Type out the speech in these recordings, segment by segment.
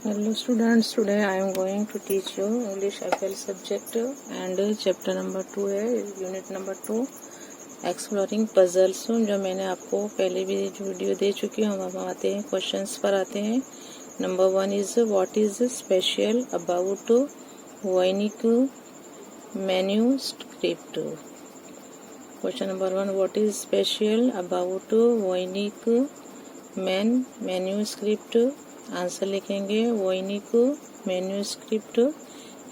Hello students, today I am going to teach you English FL subject and chapter number 2 है unit number 2 exploring puzzles. जो मैंने आपको पहले भी जो वीडियो दे चुकी हूँ। हम आते हैं क्वेश्चंस पर आते हैं। Number 1 is what is special about Voynich manuscript. Question number 1, what is special about Voynich manuscript. Answer लिखेंगे वोइनिक मैन्यूस्क्रिप्ट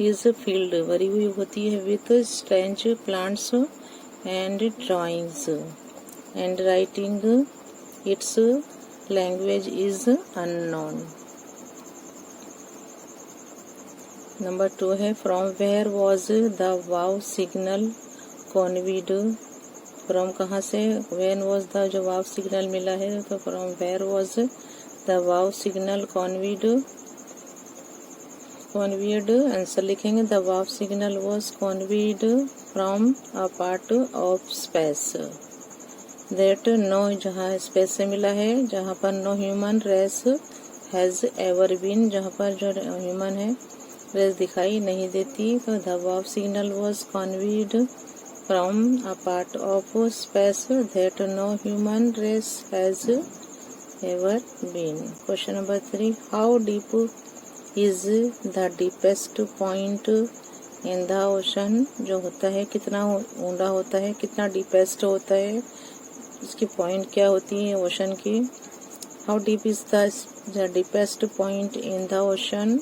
इज फील्ड भरी हुई होती है with strange plants and drawings and writing its language is unknown. Number 2 है from where was the wow signal conveyed. From कहाँ से, when was the जो वाव signal मिला है तो from where was the wow signal conveyed. Answer लिखेंगे the wow signal was conveyed from a part of space that no, जहाँ space से मिला है जहाँ पर no human race has ever been, जहाँ पर जो ह्यूमन है रेस दिखाई नहीं देती। तो the wow signal was conveyed from a part of space that no human race has ever been. Question number 3, how deep is the deepest point in the ocean। जो होता है कितना ऊंडा होता है, कितना डीपेस्ट होता है, इसकी पॉइंट क्या होती है ओशन की। how deep is the deepest point in the ocean।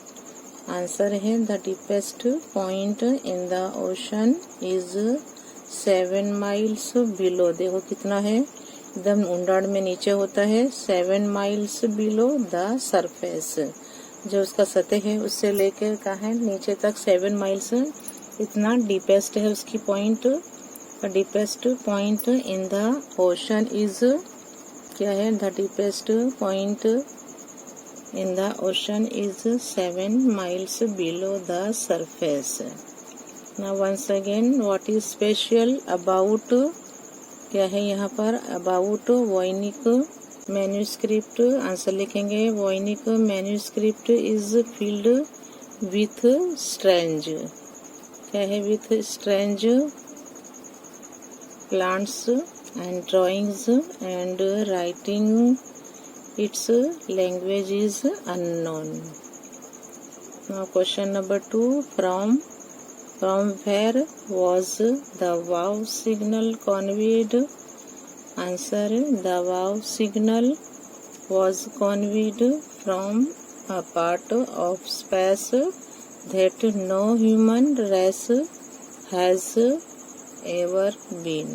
Answer है the deepest point in the ocean is 7 miles below। देखो कितना है, एकदम ऊंडाण में नीचे होता है 7 miles बिलो द सरफेस। जो उसका सतह है उससे लेकर कहाँ है नीचे तक 7 miles इतना डीपेस्ट है उसकी point. Deepest point in the ocean is क्या है, the deepest point in the ocean is 7 miles below the surface. Now once again what is special about, क्या है यहाँ पर अबाउट वोइनिक मैन्यूस्क्रिप्ट। आंसर लिखेंगे Voynich manuscript is filled with strange, क्या है with strange plants and drawings and writing its language is unknown. Now question number 2, From where was the wow signal conveyed। Answer, the wow signal was conveyed from a part of space that no human race has ever been।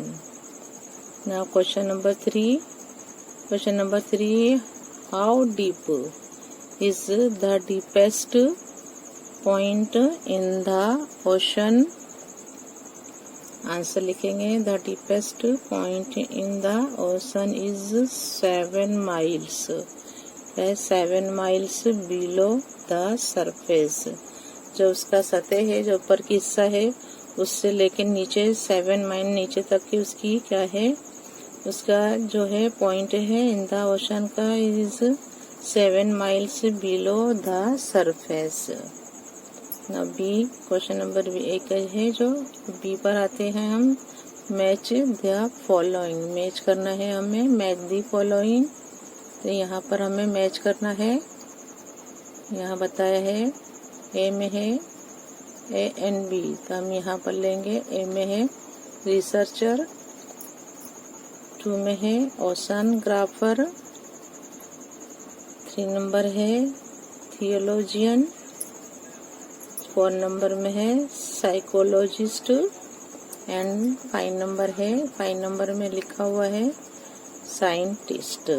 Now question number 3, how deep is the deepest point in the ocean। Answer लिखेंगे the deepest point in the ocean is 7 miles, 7 miles below the surface. जो उसका सतह है, जो ऊपर की हिस्सा है उससे लेकर नीचे 7 mile नीचे तक की उसकी क्या है, उसका जो है पॉइंट है इन द ओशन का is 7 miles below the surface. ना बी, क्वेश्चन नंबर बी एक है जो बी पर आते हैं हम। मैच द फॉलोइंग, मैच करना है हमें, मैच द फॉलोइंग। तो यहाँ पर हमें मैच करना है, यहाँ बताया है ए में है ए एंड बी, तो हम यहाँ पर लेंगे ए में है रिसर्चर, 2 में है ओशनग्राफर, 3 नंबर है थियोलॉजियन, 4 नंबर में है साइकोलॉजिस्ट एंड 5 नंबर है, 5 नंबर में लिखा हुआ है साइंटिस्ट।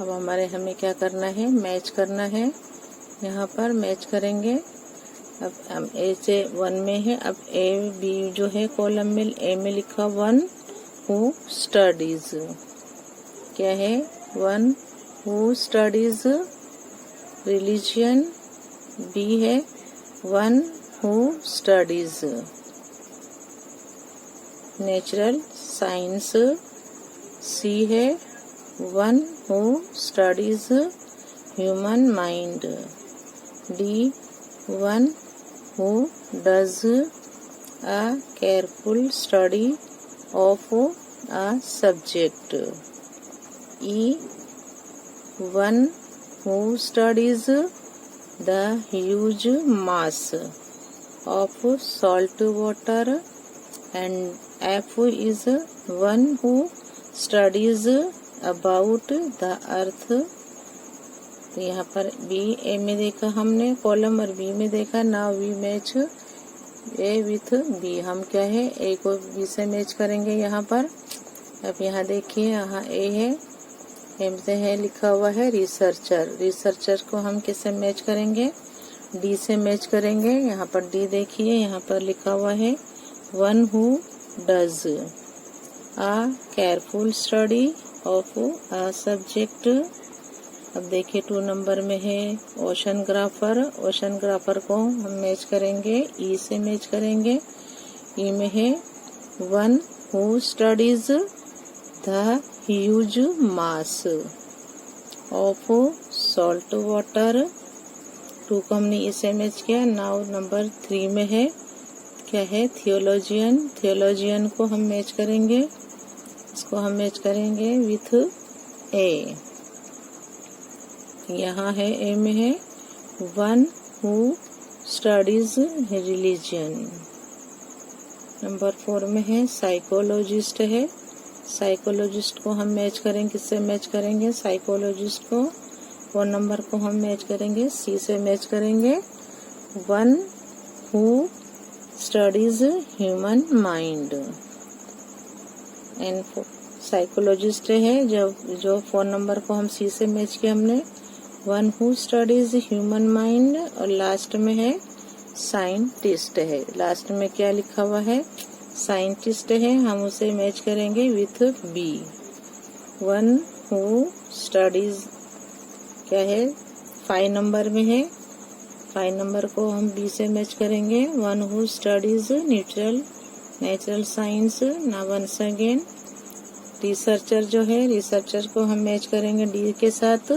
अब हमें क्या करना है, मैच करना है, यहाँ पर मैच करेंगे। अब हम ए से 1 में है, अब ए बी जो है कॉलम में ए में लिखा 1 हु स्टडीज, क्या है 1 हु स्टडीज रिलीजियन, बी है 1 who studies natural science, C है 1 who studies human mind. D. One who does a careful study of a subject. E. One who studies the huge mass of salt water. And F is one who studies about the earth. तो यहाँ पर B ए में देखा हमने column और B में देखा. Now we match A with B. हम क्या है ए को बी से मैच करेंगे यहाँ पर. अब यहाँ देखिए यहाँ ए है, एम से है लिखा हुआ है रिसर्चर. रिसर्चर को हम किससे मैच करेंगे? डी से मैच करेंगे. यहाँ पर डी देखिए यहाँ पर लिखा हुआ है one who does a careful study of a subject. अब देखिए 2 नंबर में है ओशनग्राफर. ओशनग्राफर को हम मैच करेंगे ई से मैच करेंगे. ई में है one who studies the huge mass of salt water. 2 को हमने ई से मैच किया. नाउ नंबर 3 में है क्या है थियोलॉजियन. थियोलॉजियन को हम मैच करेंगे, इसको हम मैच करेंगे विथ ए. यहाँ है ए में है one who studies religion. Number 4 में है साइकोलॉजिस्ट है. साइकोलॉजिस्ट को हम मैच करेंगे, किससे मैच करेंगे? साइकोलॉजिस्ट को 4 नंबर को हम मैच करेंगे सी से मैच करेंगे one who studies human mind. And psychologist है जो 4 नंबर को हम सी से मैच किया हमने one who studies human mind. और लास्ट में है साइंटिस्ट है. लास्ट में क्या लिखा हुआ है? साइंटिस्ट है. हम उसे मैच करेंगे with B. One who studies क्या है 5 नंबर में है. 5 नंबर को हम बी से मैच करेंगे one who studies natural science. ना वंस अगेन रिसर्चर जो है रिसर्चर को हम मैच करेंगे डी के साथ.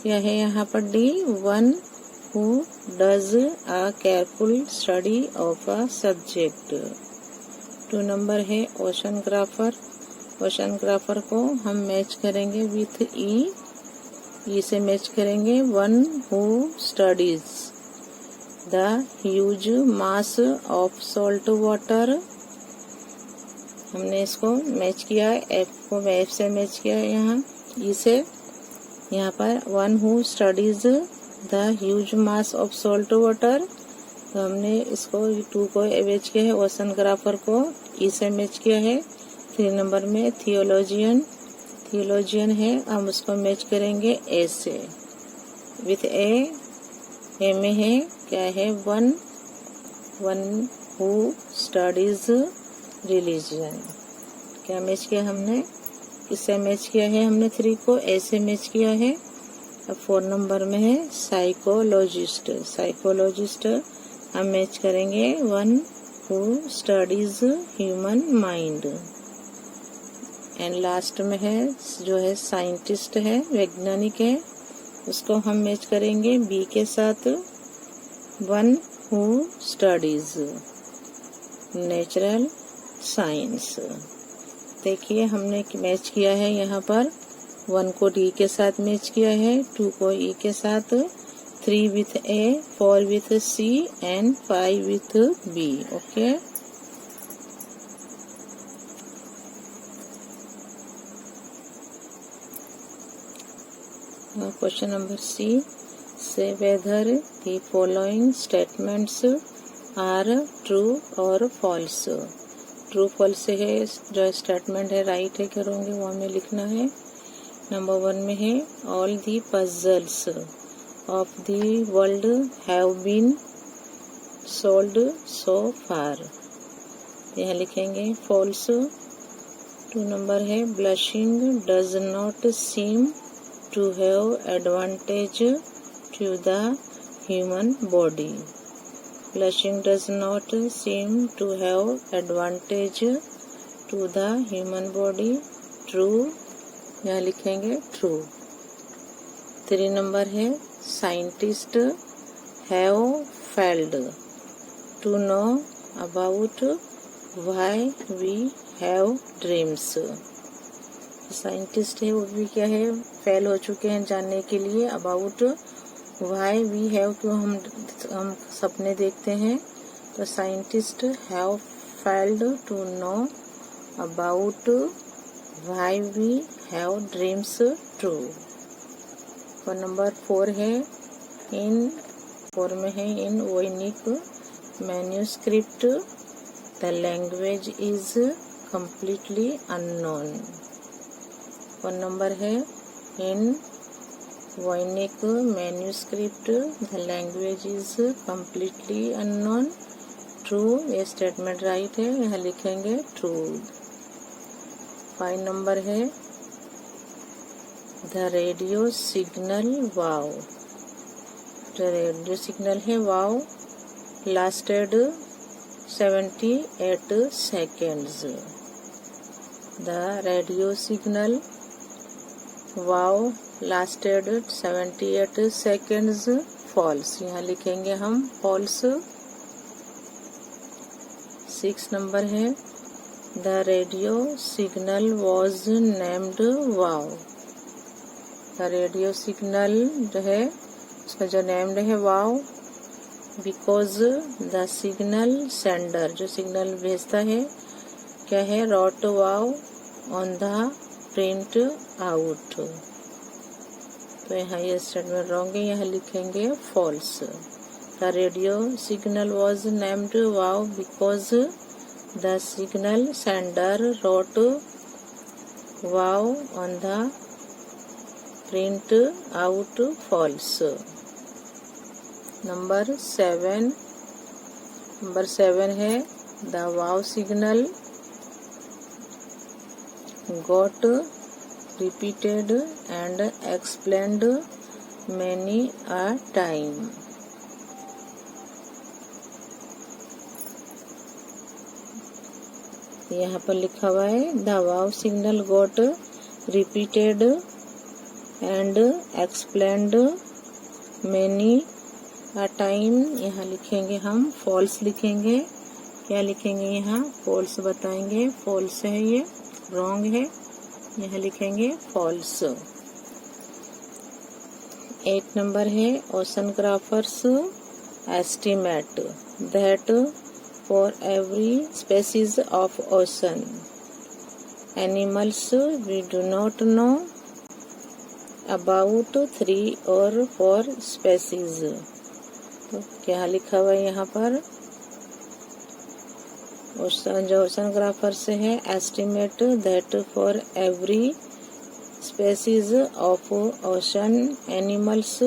यह है यहाँ पर D one who does a careful study of a subject. 2 number है ओशनग्राफर. ओशनग्राफर को हम मैच करेंगे विथ ई. ई से मैच करेंगे one who studies the huge mass of salt water. हमने इसको मैच किया है. एफ को एफ से मैच किया है यहाँ ई से. यहाँ पर one who studies the huge mass of salt water. तो हमने इसको 2 को मैच किया है. ओशनग्राफर को ई से मैच किया है. 3 नंबर में थियोलॉजियन है, हम उसको मैच करेंगे ए से विथ ए. ए में है क्या है वन हु स्टडीज रिलीजन. क्या मैच किया हमने? किससे मैच किया है? हमने 3 को ए से मैच किया है. अब 4 नंबर में है साइकोलॉजिस्ट. साइकोलॉजिस्ट हम मैच करेंगे one who studies human mind. And last में है जो है साइंटिस्ट है, वैज्ञानिक है, उसको हम मैच करेंगे बी के साथ one who studies natural science. देखिए हमने मैच किया है यहाँ पर 1 को डी के साथ मैच किया है, 2 को ई के साथ, 3 with A, 4 with C and 5 with B. Okay. Question number C. Say whether the following statements are true or false. True false है जो स्टेटमेंट है राइट है क्या रॉन्ग है वो हमें लिखना है. नंबर 1 में है all the puzzles of the world have been solved so far. यहाँ लिखेंगे false. 2 नंबर है blushing does not seem to have advantage to the human body. Blushing does not seem to have advantage to the human body. True. यहाँ लिखेंगे true. 3 number है scientist have failed to know about why we have dreams. Scientist है वो भी क्या है, fail हो चुके हैं जानने के लिए अबाउट व्हाई वी हैव, क्यों हम सपने देखते हैं। तो scientist have failed to know about why we have dreams true. और नंबर 4 है इन 4 में है in Voynich manuscript the language is completely unknown. और नंबर है in Voynich manuscript the language is completely unknown true. ये statement right है, यहाँ लिखेंगे ट्रू। 5 नंबर है द रेडियो सिग्नल वाव। जो रेडियो सिग्नल है wow lasted 78 seconds। The radio signal wow lasted 78 seconds false, यहाँ लिखेंगे हम फॉल्स। 6 नंबर है the radio signal was named wow. The radio signal जो है उसका जो नेम्ड है wow because the signal sender, जो सिग्नल भेजता है क्या है, wrote wow on the print out. तो यहाँ ये स्टेटमेंट रॉन्ग है, यहाँ लिखेंगे false. The radio signal was named wow because the signal sender wrote wow on the print out false. Number 7 है the wow signal got repeated and explained many a time। यहाँ पर लिखा हुआ है the wow signal got repeated and explained many a time। यहाँ लिखेंगे हम false लिखेंगे। क्या लिखेंगे यहाँ, फॉल्स बताएंगे, फॉल्स है ये, रॉन्ग है, यहाँ लिखेंगे फॉल्स। 8 नंबर है oceanographers estimate that for every species of ocean animals we do not know about 3 or 4 species. तो क्या लिखा हुआ है यहाँ पर, जो ओशनग्राफर से है estimate that for every species of ocean animals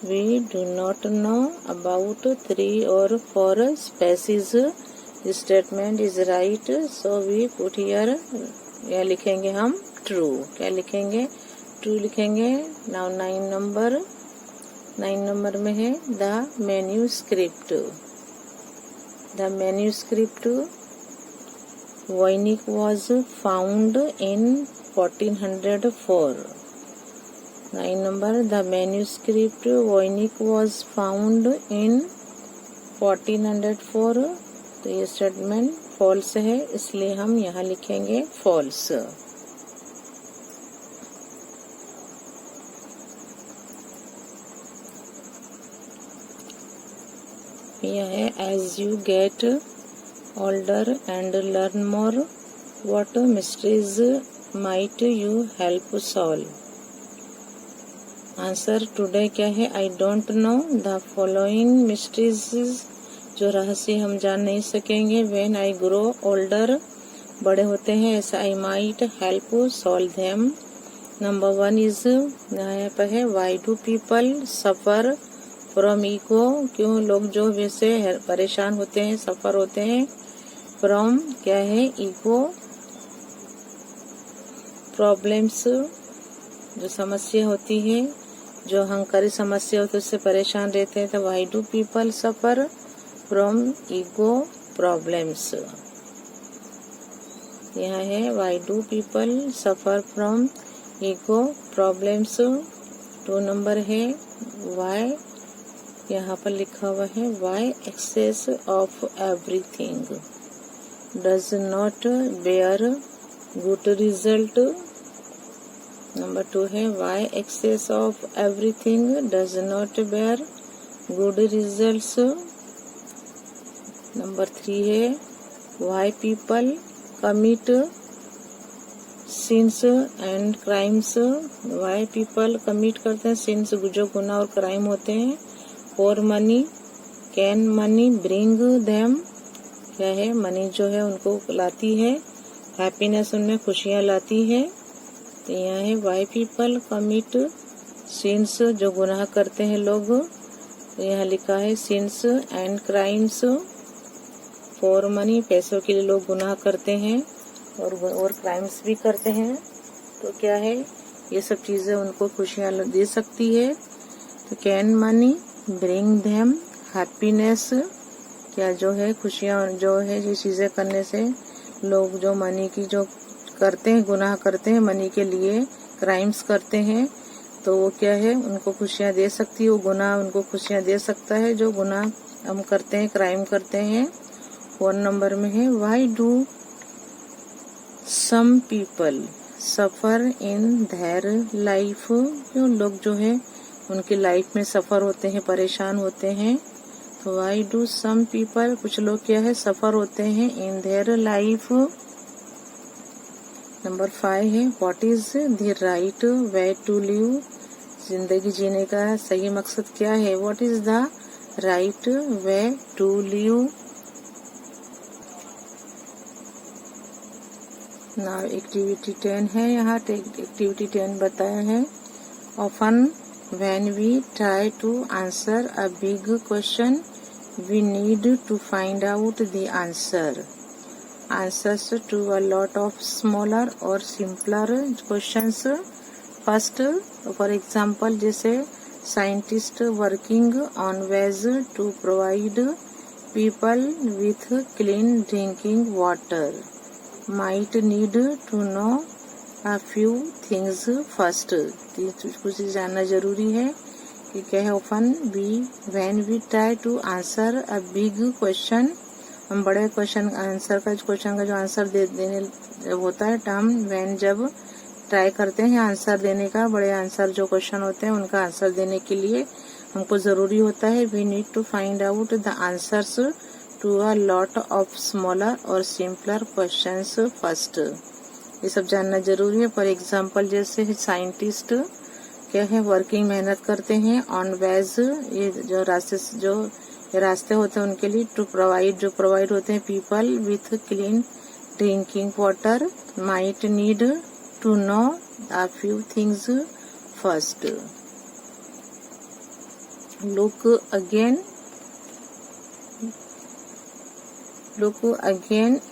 we do not know about 3 or 4 species. Statement is right, so we put here, यह लिखेंगे हम ट्रू। क्या लिखेंगे, ट्रू लिखेंगे। नाउ 9 नंबर में है the manuscript. The manuscript Voynich was found in 1404। 9 number the manuscript Voynich was found in 1404। तो ये स्टेटमेंट फॉल्स है, इसलिए हम यहाँ लिखेंगे फॉल्स। यह है as you get older and learn more what mysteries might you help solve. Answer today क्या है, I don't know the following mysteries, जो रहस्य हम जान नहीं सकेंगे। व्हेन आई ग्रो ओल्डर, बड़े होते हैं ऐसा, I might help solve them. Number 1 is यहाँ पर है why do people suffer from ego, क्यों लोग जो वैसे परेशान होते हैं, सफर होते हैं फ्रॉम क्या है, ईगो प्रॉब्लम्स, जो समस्या होती है, जो अहंकारी समस्या होती है उससे परेशान रहते हैं। तो why do people suffer from ego problems. यहाँ है why do people suffer from ego problems. 2 number है वाई, यहाँ पर लिखा हुआ है why excess of everything does not bear good result. Number 2 है why excess of everything does not bear good results. Number 3 है why people commit sins and crimes, why people commit करते हैं सिंस जो गुनाह और क्राइम होते हैं। For money, can money bring them, क्या है मनी जो है उनको लाती है, हैप्पीनेस उनमें खुशियाँ लाती है। तो यहाँ है वाई पीपल कमिट सिंस जो गुनाह करते हैं लोग, तो यहाँ लिखा है since and crimes. For money पैसों के लिए लोग गुनाह करते हैं और क्राइम्स भी करते हैं, तो क्या है ये सब चीज़ें उनको खुशियाँ दे सकती है। तो can money bring them happiness, क्या जो है खुशियाँ जो है ये चीज़ें करने से लोग जो मनी की जो करते हैं गुनाह करते हैं मनी के लिए क्राइम्स करते हैं, तो वो क्या है उनको खुशियाँ दे सकती है, वो गुनाह उनको खुशियाँ दे सकता है जो गुनाह हम करते हैं क्राइम करते हैं। 4 नंबर में है why do some people suffer in their life, जो लोग जो है उनकी लाइफ में सफर होते हैं परेशान होते हैं। तो वाई डू सम पीपल कुछ लोग क्या है सफर होते हैं इन देयर लाइफ। नंबर 5 है what is the right way to live, जिंदगी जीने का सही मकसद क्या है। What is the right way to live. ना एक्टिविटी 10 है, यहाँ एक्टिविटी 10 बताया है often when we try to answer a big question we need to find out the answers to a lot of smaller or simpler questions first। for example जैसे scientist working on ways to provide people with clean drinking water might need to know a few things first। कुछ जानना जरूरी है कि क्या है often when we try to answer a big question, हम बड़े क्वेश्चन का जो आंसर देने जब होता है टर्म व्हेन, जब ट्राई करते हैं आंसर देने का, बड़े आंसर जो क्वेश्चन होते हैं उनका आंसर देने के लिए हमको जरूरी होता है we need to find out the answers to a lot of smaller और सिंपलर क्वेश्चंस फर्स्ट। ये सब जानना जरूरी है। फॉर एग्जांपल जैसे साइंटिस्ट क्या है वर्किंग मेहनत करते हैं ऑन वेज, ये जो रास्ते होते हैं उनके लिए, टू प्रोवाइड जो प्रोवाइड होते हैं people with clean drinking water might need to know a few things first. Look again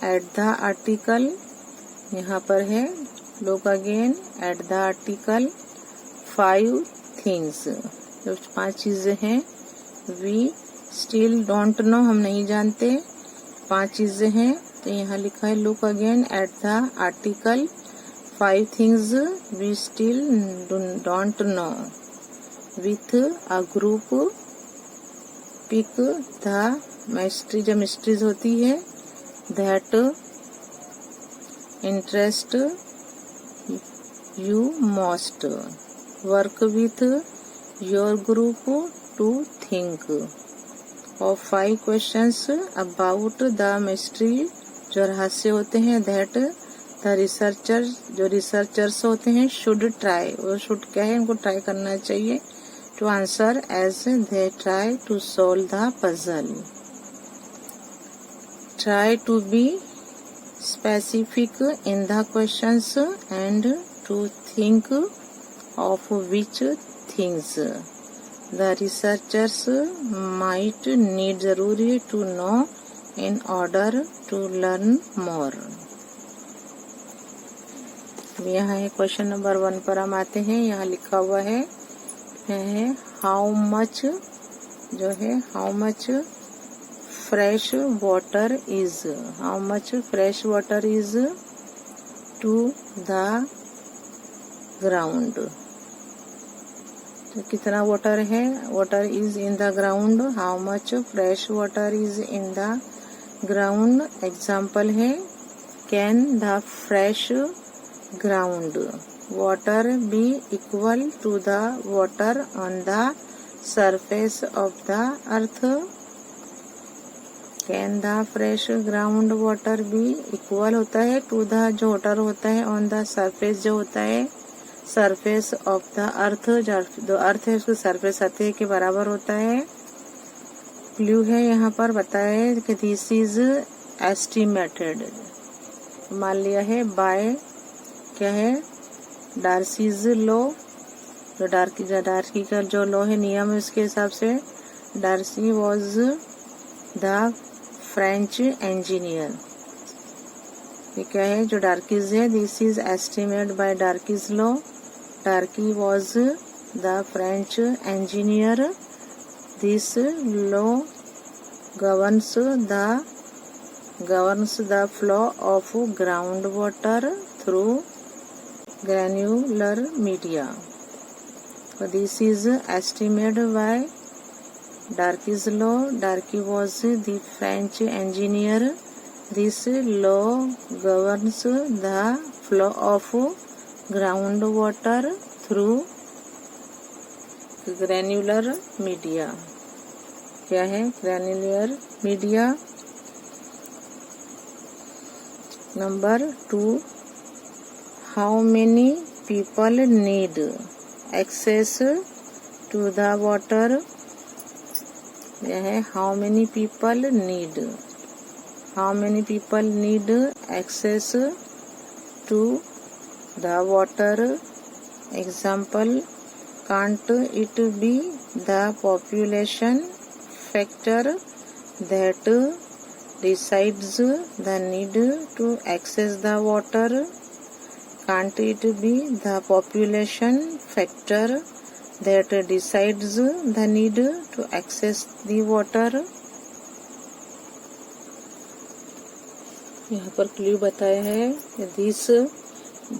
at the article, यहाँ पर है look again at the article 5 things, जो 5 चीजें हैं। वी स्टिल डोंट नो, हम नहीं जानते, 5 चीजें हैं। तो यहाँ लिखा है look again at the article 5 things we still don't know with a group pick the mystery, जो मिस्ट्रीज होती है that interest you most, work with your group to think of 5 questions about the mystery, जो रहस्य होते हैं that the researcher, जो researchers होते हैं शुड ट्राई, वो शुड क्या है उनको ट्राई करना चाहिए to answer as they try to solve the puzzle. Try to be specific in the questions and to think of which things the researchers might need जरूरी to know in order to learn more। यहाँ है question number 1 पर हम आते हैं। यहाँ लिखा हुआ है हाउ मच, जो है how much fresh water is, how much fresh water is to the ground. तो कितना वाटर है, water is in the ground, how much fresh water is in the ground. Example है can the fresh ground water be equal to the water on the surface of the earth. Can the fresh ground water be equal होता है to the जो water होता है on the surface जो होता है surface of the अर्थ, जो अर्थ है उसकी सरफेस सतह के बराबर होता है। क्लू है यहाँ पर बताया है कि दिस इज एस्टिमेटेड, मान लिया है बाय क्या है डार्सीज लॉ, जो डार्की का जो लॉ है नियम है उसके हिसाब से। Darcy was the French engineer, ये क्या है जो डार्कीज है, this is estimate by Darcy's law. Darcy was the French engineer, this law governs the flow of groundwater through granular media. So this is estimated by Darcy's law. Darcy was the French engineer. This law governs the flow of groundwater through granular media. क्या है granular media. Number 2, how many people need access to the water. यह है how many people need access to the water. Example can't it be the population factor that decides the need to access the water? Can't it be the population factor that decides the need to access the water? यहाँ पर clue बताया है this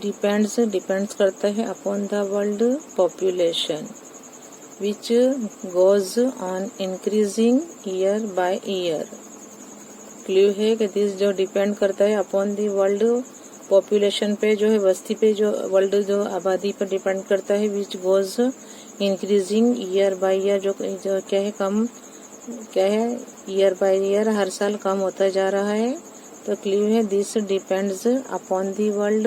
depends करता है upon the world population which goes on increasing year by year. Clue है कि this जो depend करता है अपॉन दी वर्ल्ड पॉपुलेशन पे, जो है बस्ती पे, जो वर्ल्ड जो आबादी पर डिपेंड करता है, which goes increasing year by year, जो क्या है कम क्या है ईयर बाय ईयर हर साल कम होता जा रहा है। तो क्लू है this depends upon the world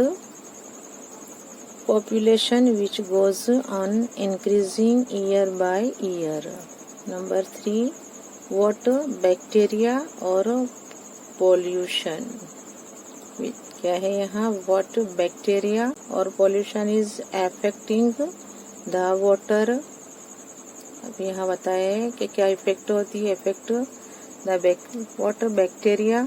population which goes on increasing year by year. Number 3, what bacteria or pollution, क्या है यहाँ what bacteria or pollution is affecting the water। अब यहाँ बताया है कि क्या इफेक्ट होती है, इफेक्ट द वाटर बैक्टीरिया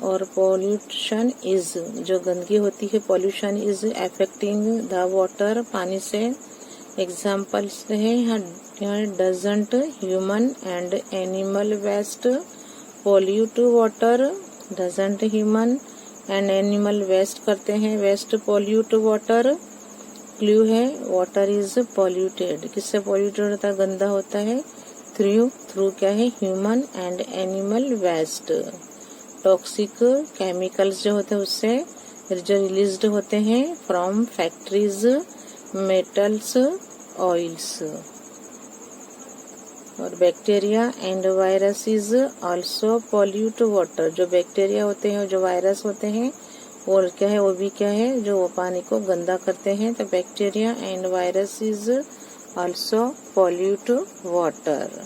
और पॉल्यूशन इज जो गंदगी होती है, pollution is affecting the water पानी से। एग्जाम्पल्स है यहाँ doesn't human and animal waste pollute water. Doesn't human and animal waste करते हैं, वेस्ट पॉल्यूट वाटर। क्लू है वाटर इज पॉल्यूटेड, किससे पॉल्यूटेड होता है, गंदा होता है, थ्रू क्या है human and animal waste. Toxic chemicals जो होते हैं उससे जो रिलीज्ड होते हैं फ्रॉम फैक्ट्रीज, मेटल्स, ऑयल्स। और bacteria and virus is also pollute water, जो बैक्टीरिया होते हैं जो वायरस होते हैं और क्या है वो भी क्या है जो पानी को गंदा करते हैं। तो bacteria and virus is also pollute water.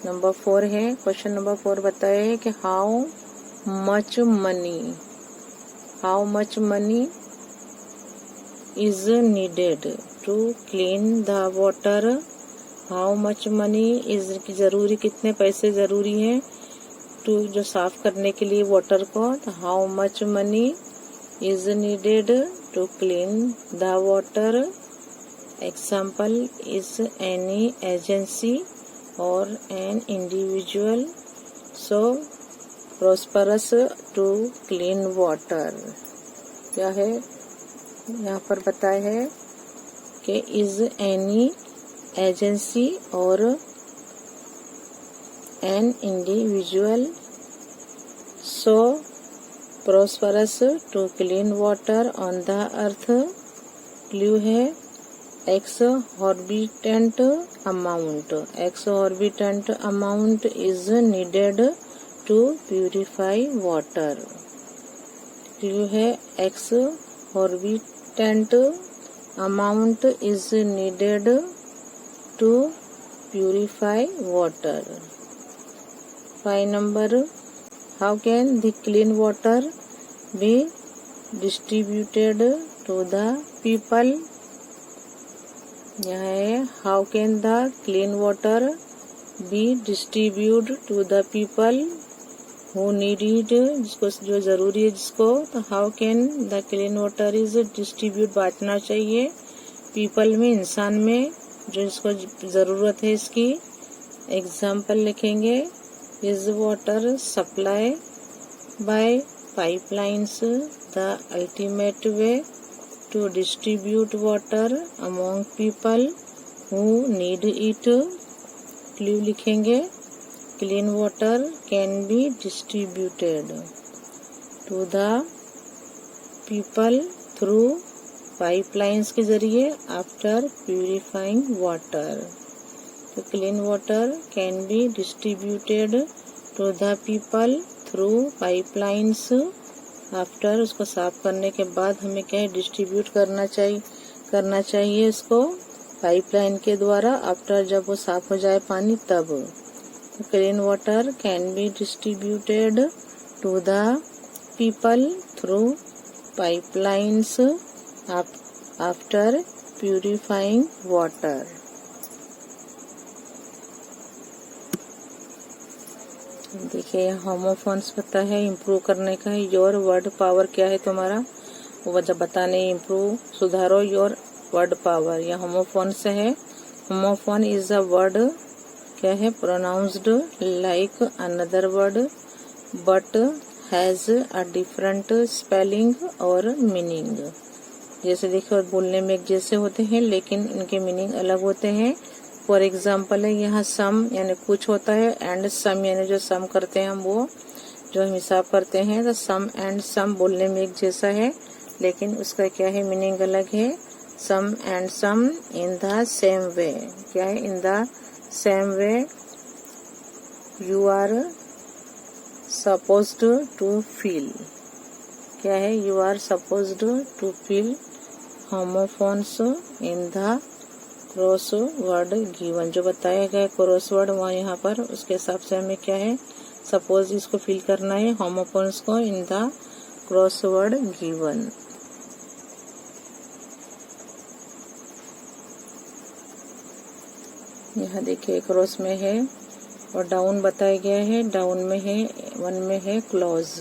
Number 4 है, क्वेश्चन नंबर 4 बताया है कि how much money is needed to clean the water. How much money is जरूरी, कितने पैसे जरूरी हैं टू जो साफ करने के लिए वाटर को। तो how much money is needed to clean the water. Example is any agency or an individual so prosperous to clean water। क्या है यहाँ पर बताया है कि is any agency or an individual so prosperous to clean water on the earth. Clue है exorbitant amount is needed to purify water। Clue है exorbitant amount is needed to purify water। 5 number, how can the clean water be distributed to the people। यह है how can the clean water be distribute to the people who need it, जिसको जो जरूरी है जिसको। तो how can the clean water is distribute, बांटना चाहिए पीपल में, इंसान में जो इसको जरूरत है इसकी। एग्जाम्पल लिखेंगे is water supply bye pipelines the ultimate way to distribute water among people who need it। Clue लिखेंगे clean water can be distributed to the people through pipelines के जरिए after purifying water। तो clean water can be distributed to the people through pipelines after, उसको साफ करने के बाद हमें क्या है डिस्ट्रीब्यूट करना चाहिए इसको पाइपलाइन के द्वारा। आफ्टर जब वो साफ हो जाए पानी तब। Clean water can be distributed to the people through pipelines after purifying water. देखिए होमोफोन्स पता है इम्प्रूव करने का है। योर वर्ड पावर क्या है तुम्हारा, वो जब बताने इम्प्रूव सुधारो योर वर्ड पावर। या होमोफोन से है। होमोफोन इज अ वर्ड क्या है pronounced like another word but has a different spelling और मीनिंग। जैसे देखो बोलने में एक जैसे होते हैं लेकिन इनके मीनिंग अलग होते हैं। फॉर एग्जाम्पल है यहाँ सम यानी कुछ होता है, एंड सम यानी जो सम करते हैं हम वो जो हम हिसाब करते हैं। तो सम एंड सम बोलने में एक जैसा है लेकिन उसका क्या है मीनिंग अलग है। Some and some in the same way, क्या है in the same way you are supposed to feel, क्या है you are supposed to feel homophones in the crossword given. जो बताया गया क्रॉस वर्ड वहाँ यहाँ पर उसके हिसाब से हमें क्या है सपोज इसको फिल करना है होमोफोन्स को इन द क्रॉस वर्ड गिवन। यहाँ देखिए क्रॉस में है और डाउन बताया गया है। डाउन में है 1 में है क्लोज,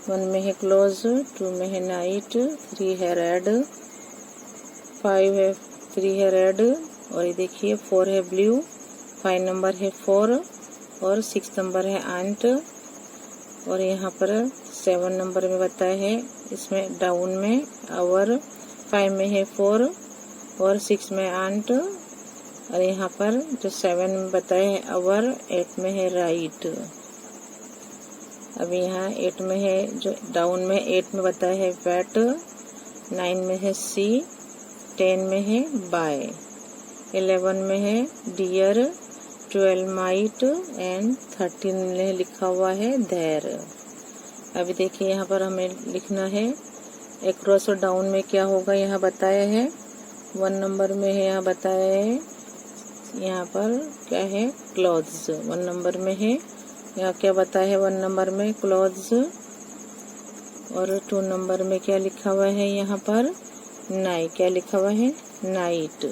1 में है क्लोज, 2 में है नाइट, 3 है रेड, 5 है 3 है रेड और ये देखिए 4 है ब्लू, 5 नंबर है 4 और 6 नंबर है आंट। और यहाँ पर 7 नंबर में बताया है इसमें डाउन में आवर, 5 में है 4 और 6 में आंट। और यहाँ पर जो 7 में बताया है आवर, 8 में है राइट। अब यहाँ 8 में है जो डाउन में 8 में बताया है बैट, 9 में है सी, 10 में है बाय, 11 में है डियर, 12 माइट एंड 13 में लिखा हुआ है देर। अभी देखिए यहाँ पर हमें लिखना है एक्रॉस और डाउन में क्या होगा यहाँ बताया है। 1 नंबर में है यहाँ बताया है यहाँ पर क्या है क्लॉथ्स, 1 नंबर में है यहाँ क्या बताया है 1 नंबर में क्लॉथ्स। और 2 नंबर में क्या लिखा हुआ है यहाँ पर नाइट, क्या लिखा हुआ है नाइट।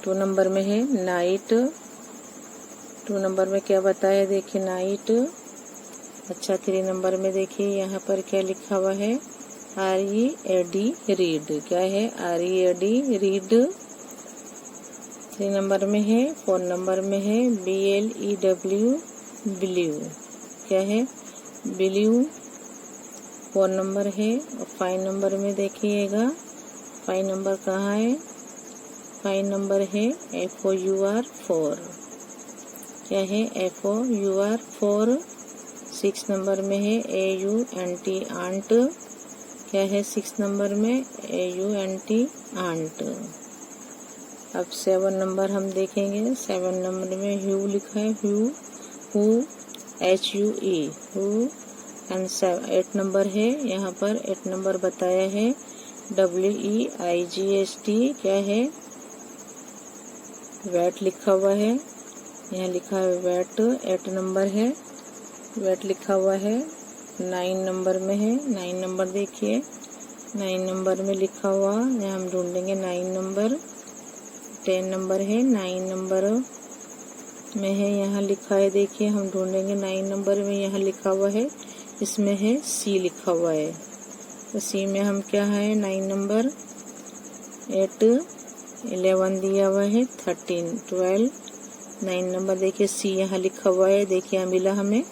2 नंबर में है नाइट, 2 नंबर में क्या बताया देखिए नाइट। अच्छा 3 नंबर में देखिए यहाँ पर क्या लिखा हुआ है READ रीड, क्या है READ रीड। 3 नंबर में है, 4 नंबर में है BLEW ब्लू, क्या है ब्लू 4 नंबर है। और 5 नंबर में देखिएगा 5 नंबर कहाँ है 5 नंबर है FOUR 4, क्या है FOUR 4। 6 नंबर में है AUNT आंट, क्या है 6 नंबर में AUNT आंट। अब 7 नंबर हम देखेंगे। 7 नंबर में HUE लिखा है, HUE HUE HUE। And 8 number है, यहाँ पर 8 नंबर बताया है WEIGHT, क्या है वेट लिखा हुआ है, यहाँ लिखा है वेट। 8 नंबर है, वेट लिखा हुआ है। 9 नंबर में है, 9 नंबर देखिए, 9 नंबर में लिखा हुआ, यहाँ हम ढूंढेंगे 9 नंबर। 10 नंबर है, 9 नंबर में है, यहाँ लिखा है, देखिए हम ढूंढेंगे 9 नंबर में, यहाँ लिखा हुआ है, इसमें है C लिखा हुआ है, तो C में हम क्या है 9 नंबर। 8 11 दिया हुआ है, 13 12। 9 नंबर देखिए C यहाँ लिखा हुआ है, देखिए यहाँ मिला हमें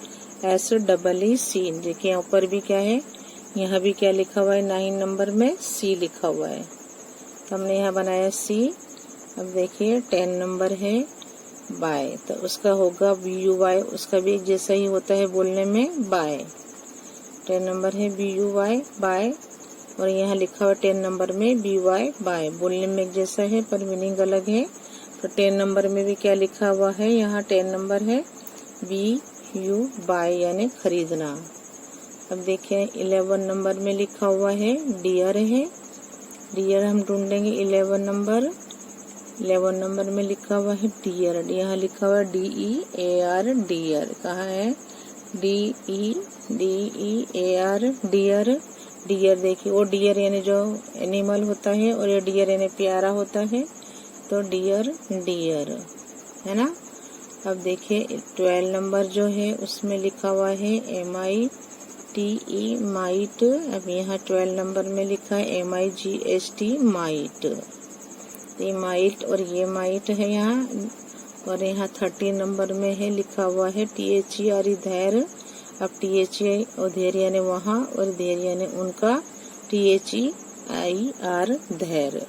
SEEC। देखिए ऊपर भी क्या है, यहाँ भी क्या लिखा हुआ है, 9 नंबर में C लिखा हुआ है, तो हमने यहाँ बनाया C। अब देखिए 10 नंबर है बाय, तो उसका होगा BUY, उसका भी एक जैसा ही होता है बोलने में, बाय। 10 नंबर है BUY बाय, और यहाँ लिखा हुआ 10 नंबर में BY बाय, बोलने में एक जैसा है पर मीनिंग अलग है। तो 10 नंबर में भी क्या लिखा हुआ है, यहाँ 10 नंबर है BU बाय यानी खरीदना। अब देखिए 11 नंबर में लिखा हुआ है डियर है, डियर हम ढूंढेंगे 11 नंबर। 11 नंबर में लिखा हुआ है डियर, यहाँ लिखा हुआ है DEAR डियर, कहाँ है DEAR डियर। डियर देखिए, वो डियर यानी जो एनिमल होता है, और ये डियर यानी प्यारा होता है, तो डियर डियर है ना। अब देखिए 12 नंबर जो है उसमें लिखा हुआ है MITE माइट। अब यहाँ 12 नंबर में लिखा है MIGHT माइट, ये माइट और ये माइट है यहाँ। और यहाँ 13 नंबर में है लिखा हुआ है THERE धैर्य। अब THE और धैर्य यानी वहाँ, और धैर्य यानी उनका, THEIR धैर्य।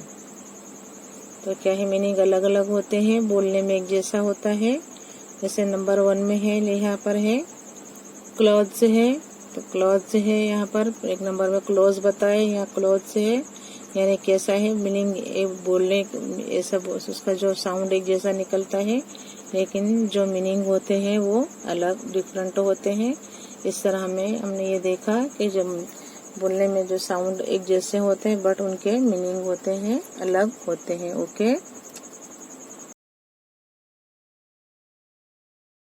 तो क्या है मीनिंग अलग अलग होते हैं, बोलने में एक जैसा होता है। जैसे नंबर 1 में है, यहाँ पर है क्लॉथ्स है, तो क्लॉथ्स है यहाँ पर। एक नंबर में क्लोज बताए, यहाँ क्लॉथ्स है यानी कैसा है, मीनिंग बोलने ऐसा उसका जो साउंड एक जैसा निकलता है, लेकिन जो मीनिंग होते हैं वो अलग डिफरेंट होते हैं। इस तरह हमने ये देखा कि जब बोलने में जो साउंड एक जैसे होते हैं बट उनके मीनिंग होते हैं अलग होते हैं। ओके।